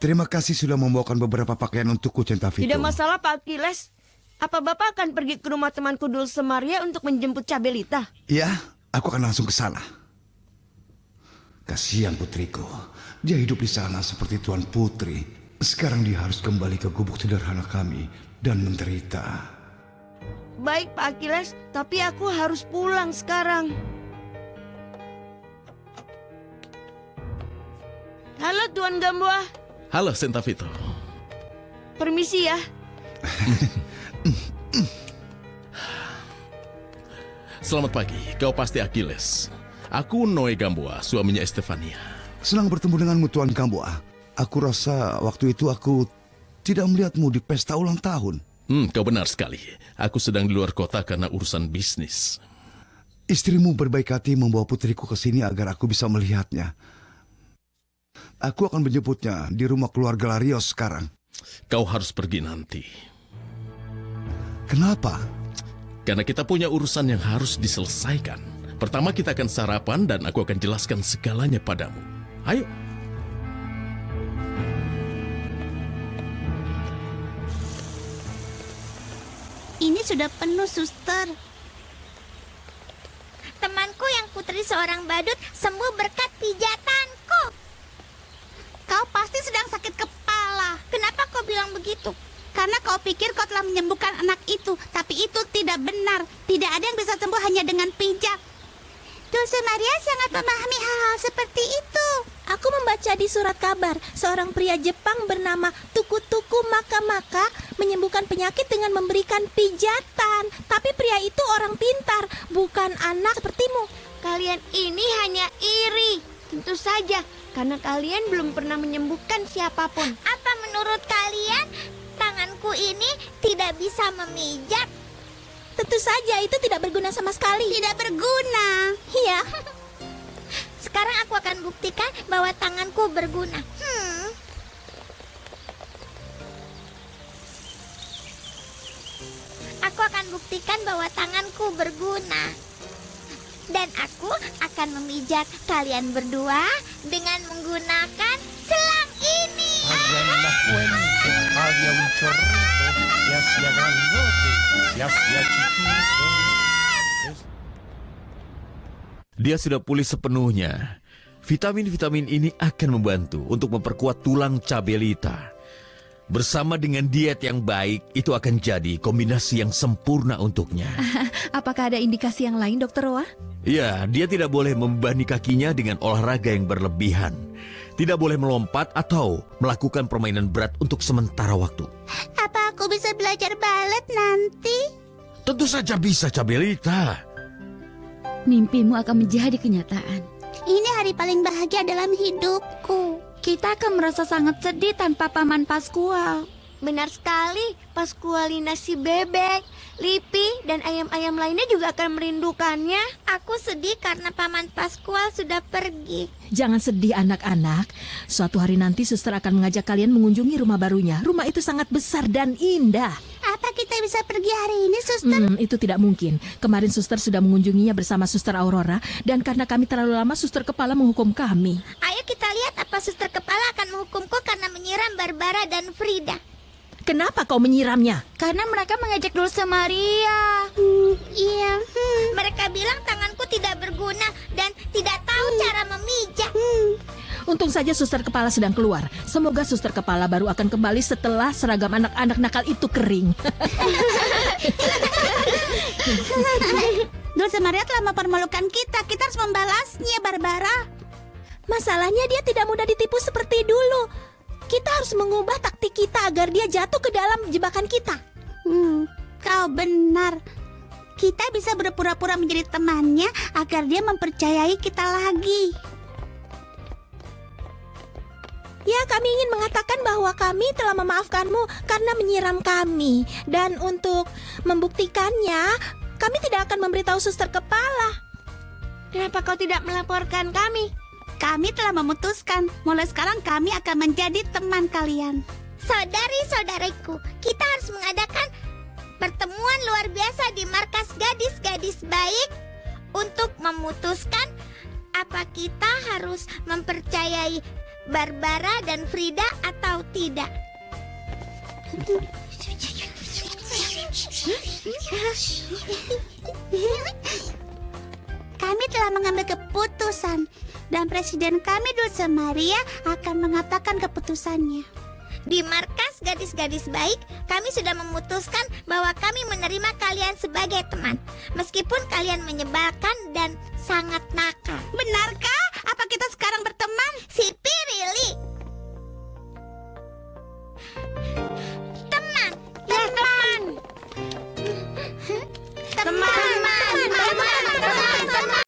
Terima kasih sudah membawakan beberapa pakaian untukku, Centavito. Tidak masalah, Pak Achilles. Apa Bapak akan pergi ke rumah temanku Dulce Maria untuk menjemput Cabelita? Ya, aku akan langsung ke sana. Kasihan putriku. Dia hidup di sana seperti tuan putri. Sekarang dia harus kembali ke gubuk sederhana kami dan menderita. Baik, Pak Achilles, tapi aku harus pulang sekarang. Halo, Tuan Gamboa. Halo, Centavito. Permisi ya. Selamat pagi, kau pasti Achilles. Aku Noe Gamboa, suaminya Estefania. Senang bertemu denganmu, Tuan Gamboa. Aku rasa waktu itu aku tidak melihatmu di pesta ulang tahun. Kau benar sekali. Aku sedang di luar kota karena urusan bisnis. Istrimu berbaik hati membawa putriku ke sini agar aku bisa melihatnya. Aku akan menjemputnya di rumah keluarga Larios sekarang. Kau harus pergi nanti. Kenapa? Karena kita punya urusan yang harus diselesaikan. Pertama kita akan sarapan dan aku akan jelaskan segalanya padamu. Ayo. Ini sudah penuh, suster. Temanku yang putri seorang badut sembuh berkat pijatanku. Kau pasti sedang sakit kepala. Kenapa kau bilang begitu? Karena kau pikir kau telah menyembuhkan anak itu. Tapi itu tidak benar. Tidak ada yang bisa sembuh hanya dengan pijat. Dulce Maria sangat memahami hal-hal seperti itu. Aku membaca di surat kabar, seorang pria Jepang bernama Tuku-Tuku Maka-Maka menyembuhkan penyakit dengan memberikan pijatan. Tapi pria itu orang pintar, bukan anak sepertimu. Kalian ini hanya iri. Tentu saja, karena kalian belum pernah menyembuhkan siapapun. Apa menurut kalian tanganku ini tidak bisa memijat? Tentu saja itu tidak berguna sama sekali. Tidak berguna. Iya. Sekarang aku akan buktikan bahwa tanganku berguna. Aku akan buktikan bahwa tanganku berguna. Dan aku akan memijat kalian berdua dengan menggunakan selang ini. Dia sudah pulih sepenuhnya. Vitamin-vitamin ini akan membantu untuk memperkuat tulang Cabelita. Bersama dengan diet yang baik, itu akan jadi kombinasi yang sempurna untuknya. Apakah ada indikasi yang lain, Dokter Roa? Ya, dia tidak boleh membebani kakinya dengan olahraga yang berlebihan. Tidak boleh melompat atau melakukan permainan berat untuk sementara waktu. Apa aku bisa belajar balet nanti? Tentu saja bisa, Cabelita. Mimpimu akan menjadi kenyataan. Ini hari paling bahagia dalam hidupku. Kita akan merasa sangat sedih tanpa Paman Pascual. Benar sekali, Pascualina si bebek, Lipi, dan ayam-ayam lainnya juga akan merindukannya. Aku sedih karena Paman Pascual sudah pergi. Jangan sedih anak-anak. Suatu hari nanti suster akan mengajak kalian mengunjungi rumah barunya. Rumah itu sangat besar dan indah. Apa kita bisa pergi hari ini, suster? Itu tidak mungkin. Kemarin suster sudah mengunjunginya bersama suster Aurora. Dan karena kami terlalu lama, suster kepala menghukum kami. Ayo kita lihat apa suster kepala akan menghukumku karena menyiram Barbara dan Frida. Kenapa kau menyiramnya? Karena mereka mengejek Dulce Maria. Iya. Mereka bilang tanganku tidak berguna dan tidak tahu cara memijat. Untung saja suster kepala sedang keluar. Semoga suster kepala baru akan kembali setelah seragam anak-anak nakal itu kering. Dulce Maria telah mempermalukan kita. Kita harus membalasnya, Barbara. Masalahnya dia tidak mudah ditipu seperti dulu. Kita harus mengubah taktik kita agar dia jatuh ke dalam jebakan kita. Kau benar. Kita bisa berpura-pura menjadi temannya agar dia mempercayai kita lagi. Ya, kami ingin mengatakan bahwa kami telah memaafkanmu karena menyiram kami. Dan untuk membuktikannya, kami tidak akan memberitahu suster kepala. Kenapa kau tidak melaporkan kami? Kami telah memutuskan, mulai sekarang kami akan menjadi teman kalian. Saudari-saudariku, kita harus mengadakan pertemuan luar biasa di markas gadis-gadis baik untuk memutuskan apa kita harus mempercayai Barbara dan Frida atau tidak? Kami telah mengambil keputusan dan Presiden kami Dulce Maria akan mengatakan keputusannya. Di markas gadis-gadis baik, kami sudah memutuskan bahwa kami menerima kalian sebagai teman, meskipun kalian menyebalkan dan sangat nakal. Benarkah? Apa kita sekarang berteman? Si Pirili. Teman. Teman.